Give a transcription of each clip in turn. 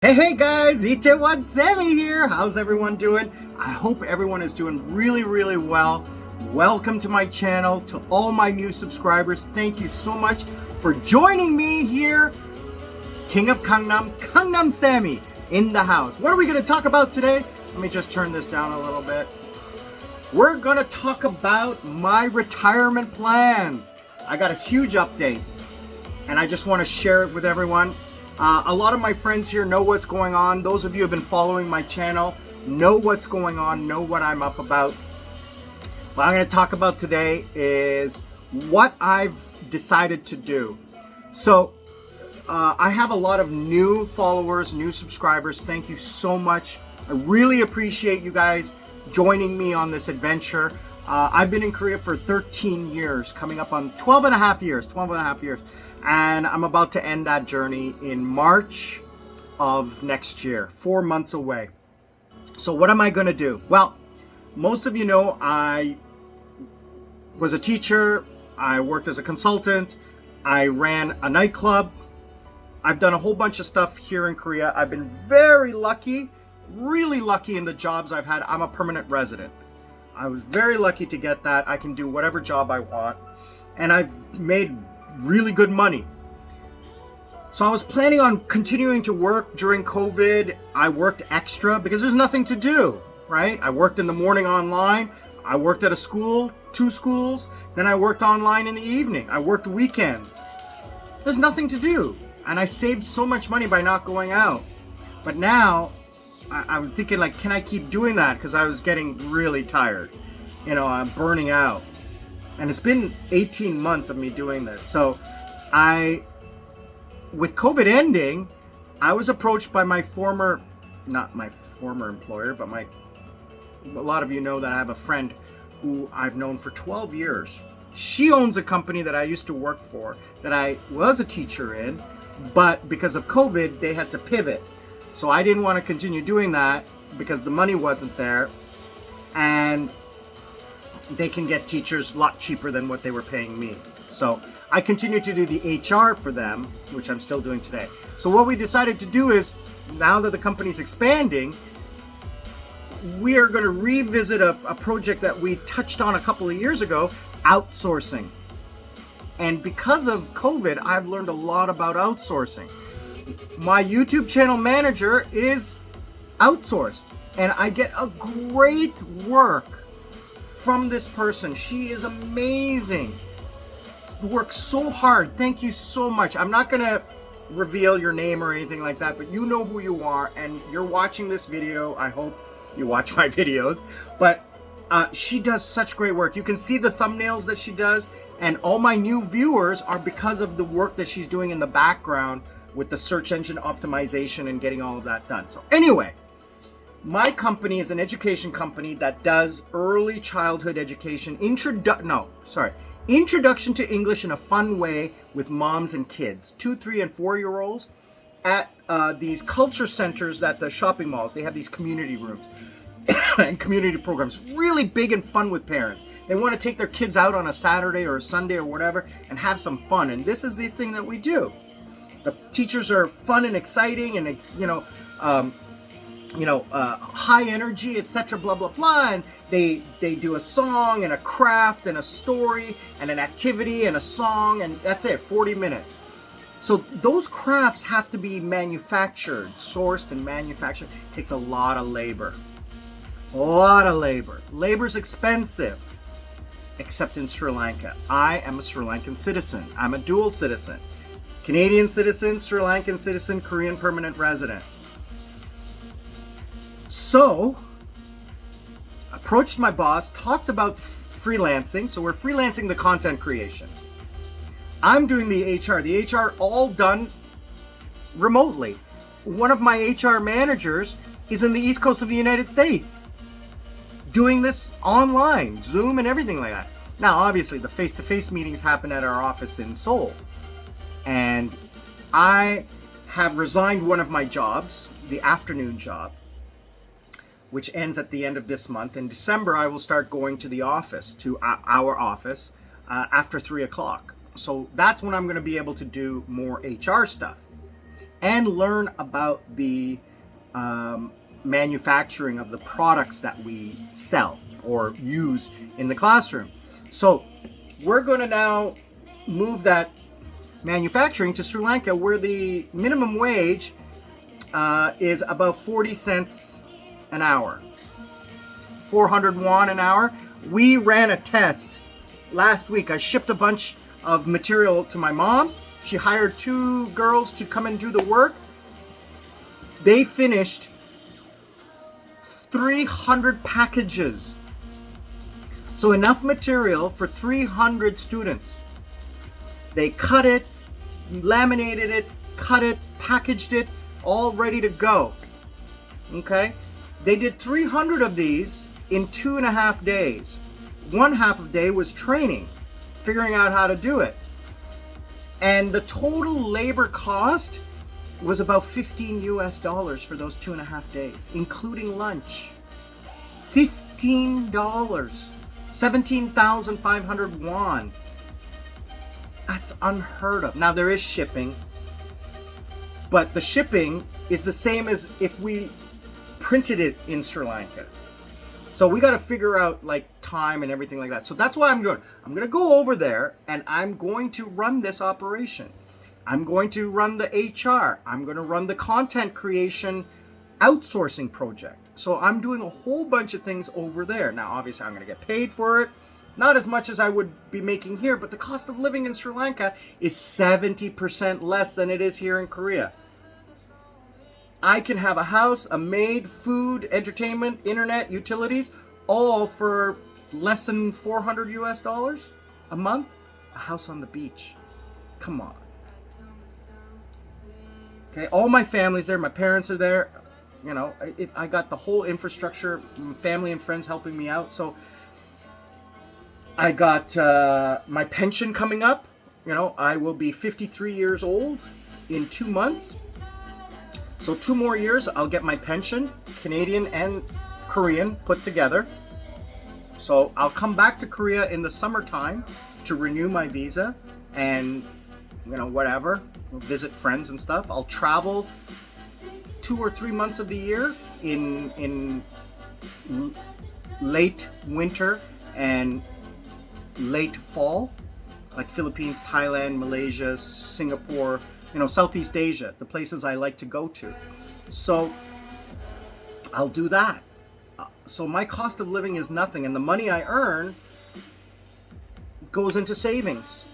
Hey guys, Ite Sammy here. How's everyone doing? I hope everyone is doing really well. Welcome to my channel. To all my new subscribers, thank you so much for joining me here. King of Gangnam Sammy in the house. What are we going to talk about today? Let me just turn this down a little bit. We're going to talk about my retirement plans. I got a huge update and I just want to share it with everyone. A lot of my friends here know what's going on. Those of you who have been following my channel know what's going on, know what I'm up about. What I'm going to talk about today is what I've decided to do. So I have a lot of new followers, new subscribers. Thank you so much. I really appreciate you guys joining me on this adventure. I've been in Korea for 13 years, coming up on 12 and a half years. And I'm about to end that journey in March of next year, 4 months away. So what am I going to do? Well, most of you know I was a teacher. I worked as a consultant. I ran a nightclub. I've done a whole bunch of stuff here in Korea. I've been very lucky, really lucky in the jobs I've had. I'm a permanent resident. I was very lucky to get that. I can do whatever job I want. And I've made really good money. So I was planning on continuing to work during COVID. I worked extra because there's nothing to do, right? I worked in the morning online. I worked at a school, 2 schools. Then I worked online in the evening. I worked weekends. There's nothing to do. And I saved so much money by not going out. But now I'm thinking, like, can I keep doing that? Because I was getting really tired. You know, I'm burning out. And it's been 18 months of me doing this. So with COVID ending, I was approached by my not my former employer, but a lot of you know that I have a friend who I've known for 12 years. She owns a company that I used to work for, that I was a teacher in, but because of COVID, they had to pivot. So I didn't want to continue doing that because the money wasn't there. And they can get teachers a lot cheaper than what they were paying me. So I continue to do the HR for them, which I'm still doing today. So what we decided to do is, now that the company's expanding, we are going to revisit a project that we touched on a couple of years ago, outsourcing. And because of COVID, I've learned a lot about outsourcing. My YouTube channel manager is outsourced, and I get a great work from this person. She is amazing. Works so hard. Thank you so much. I'm not gonna reveal your name or anything like that, but you know who you are, and you're watching this video. I hope you watch my videos. But she does such great work. You can see the thumbnails that she does, and all my new viewers are because of the work that she's doing in the background with the search engine optimization and getting all of that done. So anyway, my company is an education company that does early childhood education, introduction to English in a fun way with moms and kids, 2, 3, and 4-year-olds at these culture centers at the shopping malls. They have these community rooms and community programs, really big and fun with parents. They want to take their kids out on a Saturday or a Sunday or whatever and have some fun. And this is the thing that we do. The teachers are fun and exciting, and high energy, etc., blah blah blah, and they do a song and a craft and a story and an activity and a song, and that's it, 40 minutes. So those crafts have to be manufactured, sourced and manufactured. It takes a lot of labor. Labor's expensive, except in Sri Lanka. I am a Sri Lankan citizen. I'm a dual citizen. Canadian citizen, Sri Lankan citizen, Korean permanent resident. So, approached my boss, talked about freelancing. So we're freelancing the content creation. I'm doing the HR. The HR all done remotely. One of my HR managers is in the East Coast of the United States, doing this online, Zoom and everything like that. Now, obviously, the face-to-face meetings happen at our office in Seoul. And I have resigned one of my jobs, the afternoon job, which ends at the end of this month. In December, I will start going to the office, to our office, after 3 o'clock. So that's when I'm going to be able to do more HR stuff. and learn about the manufacturing of the products that we sell or use in the classroom. So we're going to now move that manufacturing to Sri Lanka, where the minimum wage is about 40 cents an hour, 400 won an hour. We ran a test last week. I shipped a bunch of material to my mom. She hired 2 girls to come and do the work. They finished 300 packages. So enough material for 300 students. They cut it, laminated it, cut it, packaged it, all ready to go. Okay? They did 300 of these in 2.5 days. 1/2 of the day was training, figuring out how to do it. And the total labor cost was about $15 for those 2.5 days, including lunch. $15. 17,500 won. That's unheard of. Now there is shipping, but the shipping is the same as if we printed it in Sri Lanka. So we got to figure out like time and everything like that. So that's what I'm doing. I'm going to go over there and I'm going to run this operation. I'm going to run the HR. I'm going to run the content creation outsourcing project. So I'm doing a whole bunch of things over there. Now, obviously, I'm going to get paid for it. Not as much as I would be making here, but the cost of living in Sri Lanka is 70% less than it is here in Korea. I can have a house, a maid, food, entertainment, internet, utilities, all for less than $400 a month. A house on the beach. Come on. Okay, all my family's there. My parents are there. You know, I got the whole infrastructure, family and friends helping me out. So I got my pension coming up. You know, I will be 53 years old in 2 months. So 2 more years, I'll get my pension, Canadian and Korean put together. So I'll come back to Korea in the summertime to renew my visa and, you know, whatever, visit friends and stuff. I'll travel 2 or 3 months of the year in late winter and late fall, like Philippines, Thailand, Malaysia, Singapore, you know, Southeast Asia, the places I like to go to. So I'll do that. So my cost of living is nothing, and the money I earn goes into savings,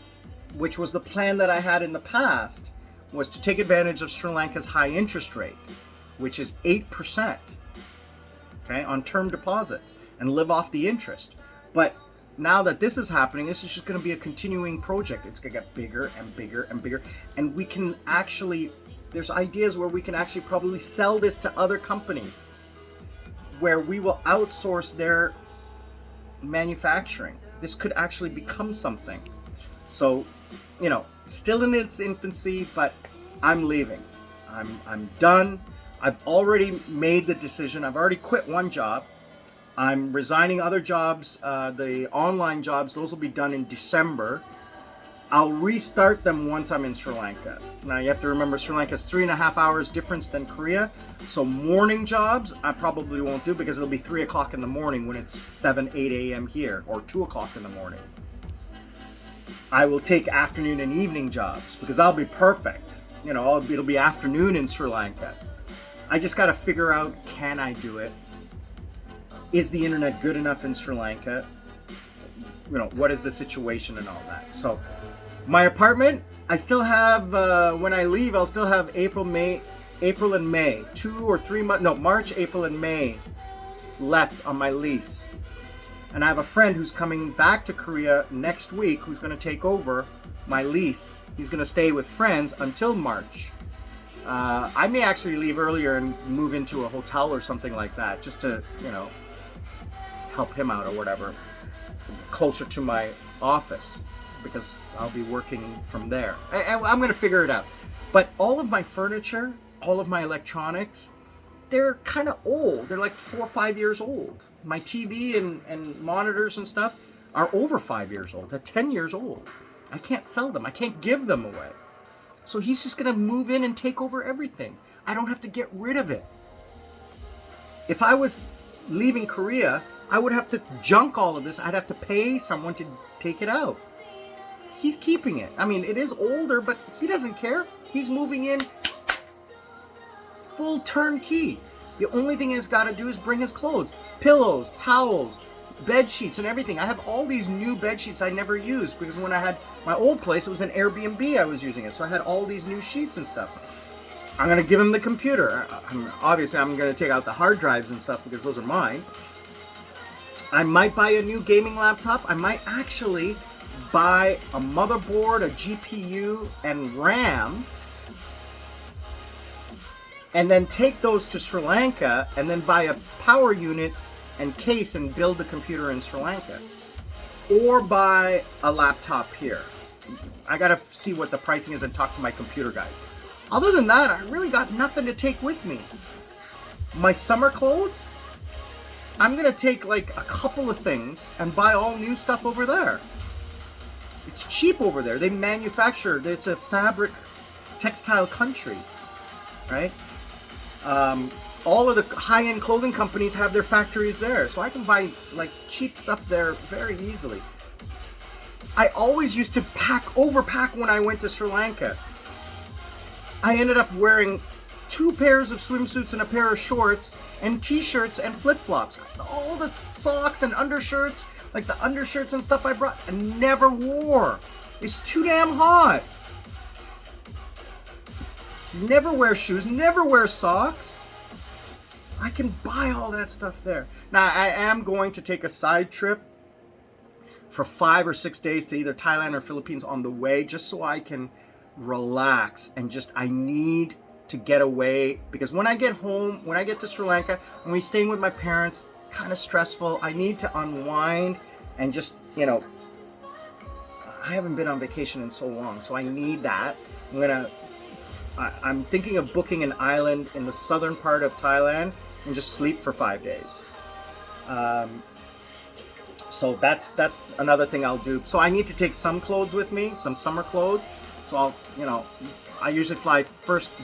which was the plan that I had in the past, was to take advantage of Sri Lanka's high interest rate, which is 8%, okay, on term deposits, and live off the interest. But now that this is happening, this is just going to be a continuing project. It's going to get bigger and bigger and bigger, and we can actually, there's ideas where we can actually probably sell this to other companies, where we will outsource their manufacturing. This could actually become something. So, you know, still in its infancy, but I'm leaving. I'm done. I've already made the decision. I've already quit one job. I'm resigning other jobs, the online jobs. Those will be done in December. I'll restart them once I'm in Sri Lanka. Now you have to remember, Sri Lanka is 3.5 hours difference than Korea. So morning jobs I probably won't do, because it'll be 3 o'clock in the morning when it's 7, 8 a.m. here, or 2 o'clock in the morning. I will take afternoon and evening jobs, because that'll be perfect. You know, it'll be afternoon in Sri Lanka. I just got to figure out, can I do it? Is the internet good enough in Sri Lanka? You know, what is the situation and all that? So my apartment, I still have, when I leave, I'll still have April and May, 2 or 3 months, no, March, April, and May left on my lease. And I have a friend who's coming back to Korea next week who's going to take over my lease. He's going to stay with friends until March. I may actually leave earlier and move into a hotel or something like that, just to, you know, help him out or whatever, closer to my office, because I'll be working from there. I'm going to figure it out. But all of my furniture, all of my electronics, they're kind of old. They're like 4 or 5 years old. My TV and monitors and stuff are over 5 years old. They're 10 years old. I can't sell them. I can't give them away. So he's just going to move in and take over everything. I don't have to get rid of it. If I was leaving Korea, I would have to junk all of this. I'd have to pay someone to take it out. He's keeping it. I mean, it is older, but he doesn't care. He's moving in full turnkey. The only thing he's got to do is bring his clothes, pillows, towels, bed sheets, and everything. I have all these new bed sheets I never used because when I had my old place, it was an Airbnb I was using it. So I had all these new sheets and stuff. I'm going to give him the computer. Obviously, I'm going to take out the hard drives and stuff because those are mine. I might buy a new gaming laptop. I might actually buy a motherboard, a GPU, and RAM, and then take those to Sri Lanka and then buy a power unit and case and build the computer in Sri Lanka. Or buy a laptop here. I gotta see what the pricing is and talk to my computer guys. Other than that, I really got nothing to take with me. My summer clothes, I'm gonna take like a couple of things and buy all new stuff over there. It's cheap over there. They manufacture, it's a fabric textile country, right? All of the high-end clothing companies have their factories there, so I can buy like cheap stuff there very easily. I always used to overpack when I went to Sri Lanka. I ended up wearing 2 pairs of swimsuits and a pair of shorts and t-shirts and flip-flops. All the socks and undershirts, like the undershirts and stuff I brought, I never wore. It's too damn hot. Never wear shoes, never wear socks. I can buy all that stuff there. Now, I am going to take a side trip for 5 or 6 days to either Thailand or Philippines on the way, just so I can relax and I need to get away, because when I get home, when I get to Sri Lanka, when we're staying with my parents, kind of stressful. I need to unwind and just, I haven't been on vacation in so long, so I need that. I'm thinking of booking an island in the southern part of Thailand and just sleep for 5 days. So that's another thing I'll do. So I need to take some clothes with me, some summer clothes. So I usually fly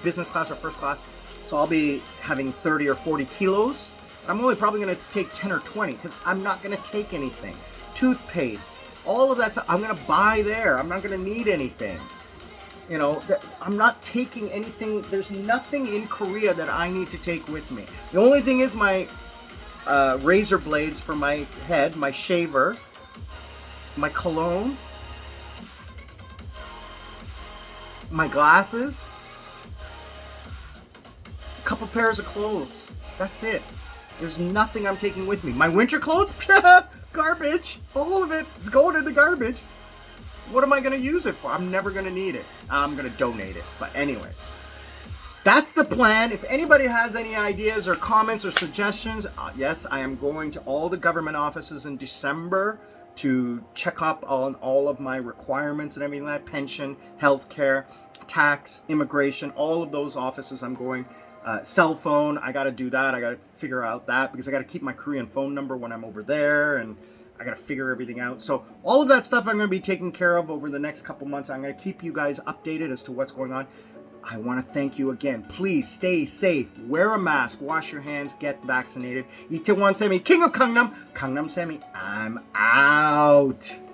business class or first class. So I'll be having 30 or 40 kilos. I'm only probably going to take 10 or 20 because I'm not going to take anything. Toothpaste, all of that stuff, I'm going to buy there. I'm not going to need anything. I'm not taking anything. There's nothing in Korea that I need to take with me. The only thing is my razor blades for my head, my shaver, my cologne, my glasses, a couple pairs of clothes. That's it. There's nothing I'm taking with me. My winter clothes? Garbage. All of it is going in the garbage. What am I going to use it for? I'm never going to need it. I'm going to donate it. But anyway, that's the plan. If anybody has any ideas or comments or suggestions, yes, I am going to all the government offices in December to check up on all of my requirements and everything like that. Pension, healthcare, tax, immigration, all of those offices I'm going. Cell phone, I got to do that. I got to figure out that because I got to keep my Korean phone number when I'm over there, and I got to figure everything out. So all of that stuff I'm going to be taking care of over the next couple months. I'm going to keep you guys updated as to what's going on. I want to thank you again. Please stay safe. Wear a mask. Wash your hands. Get vaccinated. Itaewon Semi, King of Gangnam. Gangnam Semi, I'm out.